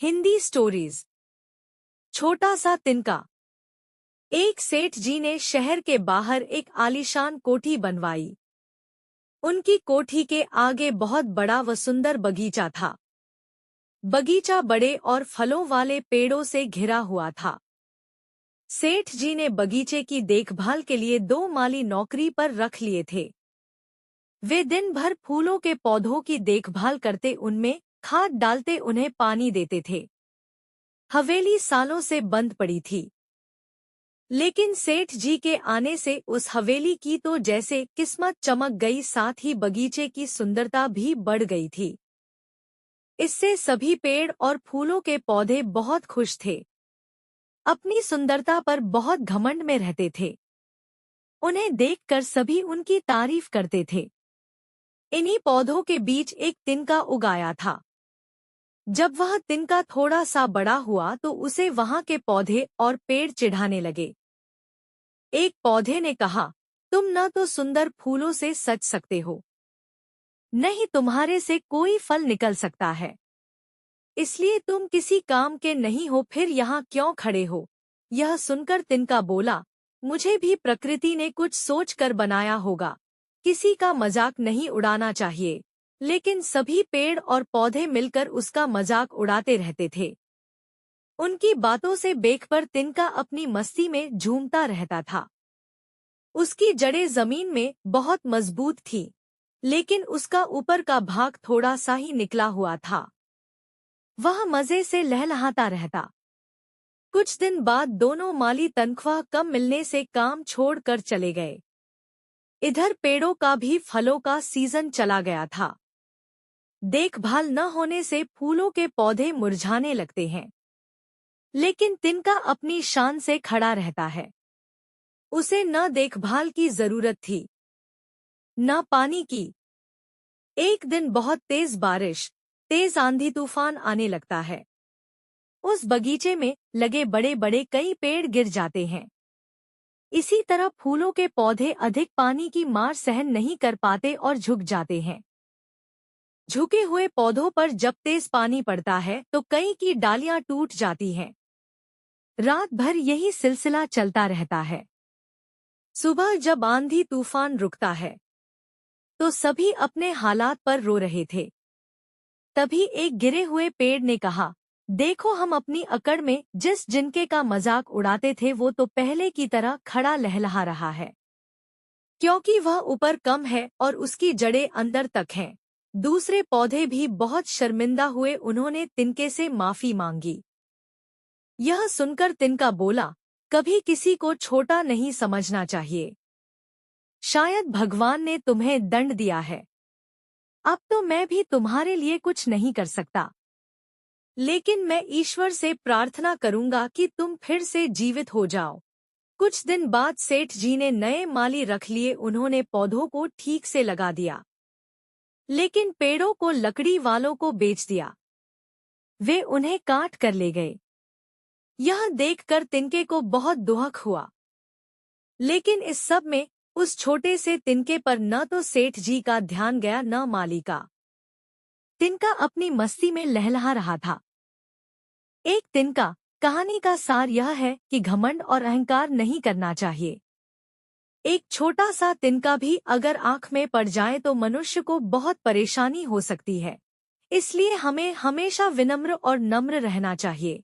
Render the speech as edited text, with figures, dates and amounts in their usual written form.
Hindi stories. छोटा सा तिनका। एक सेठ जी ने शहर के बाहर एक आलीशान कोठी बनवाई। उनकी कोठी के आगे बहुत बड़ा व सुंदर बगीचा था। बगीचा बड़े और फलों वाले पेड़ों से घिरा हुआ था। सेठ जी ने बगीचे की देखभाल के लिए 2 माली नौकरी पर रख लिए थे। वे दिन भर फूलों के पौधों की देखभाल करते, उनमें खाद डालते, उन्हें पानी देते थे। हवेली सालों से बंद पड़ी थी, लेकिन सेठ जी के आने से उस हवेली की तो जैसे किस्मत चमक गई, साथ ही बगीचे की सुंदरता भी बढ़ गई थी। इससे सभी पेड़ और फूलों के पौधे बहुत खुश थे। अपनी सुंदरता पर बहुत घमंड में रहते थे। उन्हें देखकर सभी उनकी तारीफ करते थे। इन्हीं पौधों के बीच एक तिनका उगाया था। जब वह तिनका थोड़ा सा बड़ा हुआ तो उसे वहां के पौधे और पेड़ चिढ़ाने लगे। एक पौधे ने कहा, तुम न तो सुंदर फूलों से सज सकते हो, नहीं तुम्हारे से कोई फल निकल सकता है, इसलिए तुम किसी काम के नहीं हो, फिर यहाँ क्यों खड़े हो। यह सुनकर तिनका बोला, मुझे भी प्रकृति ने कुछ सोच कर बनाया होगा, किसी का मजाक नहीं उड़ाना चाहिए। लेकिन सभी पेड़ और पौधे मिलकर उसका मजाक उड़ाते रहते थे। उनकी बातों से बेखबर तिनका अपनी मस्ती में झूमता रहता था। उसकी जड़ें जमीन में बहुत मजबूत थीं, लेकिन उसका ऊपर का भाग थोड़ा सा ही निकला हुआ था। वह मजे से लहलहाता रहता। कुछ दिन बाद दोनों माली तनख्वाह कम मिलने से काम छोड़कर चले गए। इधर पेड़ों का भी फलों का सीजन चला गया था। देखभाल न होने से फूलों के पौधे मुरझाने लगते हैं, लेकिन तिनका अपनी शान से खड़ा रहता है। उसे न देखभाल की जरूरत थी, न पानी की। एक दिन बहुत तेज बारिश, तेज आंधी तूफान आने लगता है। उस बगीचे में लगे बड़े बड़े कई पेड़ गिर जाते हैं। इसी तरह फूलों के पौधे अधिक पानी की मार सहन नहीं कर पाते और झुक जाते हैं। झुके हुए पौधों पर जब तेज पानी पड़ता है तो कई की डालियां टूट जाती हैं। रात भर यही सिलसिला चलता रहता है। सुबह जब आंधी तूफान रुकता है तो सभी अपने हालात पर रो रहे थे। तभी एक गिरे हुए पेड़ ने कहा, देखो हम अपनी अकड़ में जिस जिनके का मजाक उड़ाते थे वो तो पहले की तरह खड़ा लहलहा रहा है, क्योंकि वह ऊपर कम है और उसकी जड़ें अंदर तक हैं। दूसरे पौधे भी बहुत शर्मिंदा हुए, उन्होंने तिनके से माफी मांगी। यह सुनकर तिनका बोला, कभी किसी को छोटा नहीं समझना चाहिए। शायद भगवान ने तुम्हें दंड दिया है। अब तो मैं भी तुम्हारे लिए कुछ नहीं कर सकता, लेकिन मैं ईश्वर से प्रार्थना करूंगा कि तुम फिर से जीवित हो जाओ। कुछ दिन बाद सेठ जी ने नए माली रख लिए। उन्होंने पौधों को ठीक से लगा दिया, लेकिन पेड़ों को लकड़ी वालों को बेच दिया। वे उन्हें काट कर ले गए। यह देखकर तिनके को बहुत दुख हुआ, लेकिन इस सब में उस छोटे से तिनके पर न तो सेठ जी का ध्यान गया न माली का। तिनका अपनी मस्ती में लहलहा रहा था। एक तिनका कहानी का सार यह है कि घमंड और अहंकार नहीं करना चाहिए। एक छोटा सा तिनका भी अगर आंख में पड़ जाए तो मनुष्य को बहुत परेशानी हो सकती है। इसलिए हमें हमेशा विनम्र और नम्र रहना चाहिए।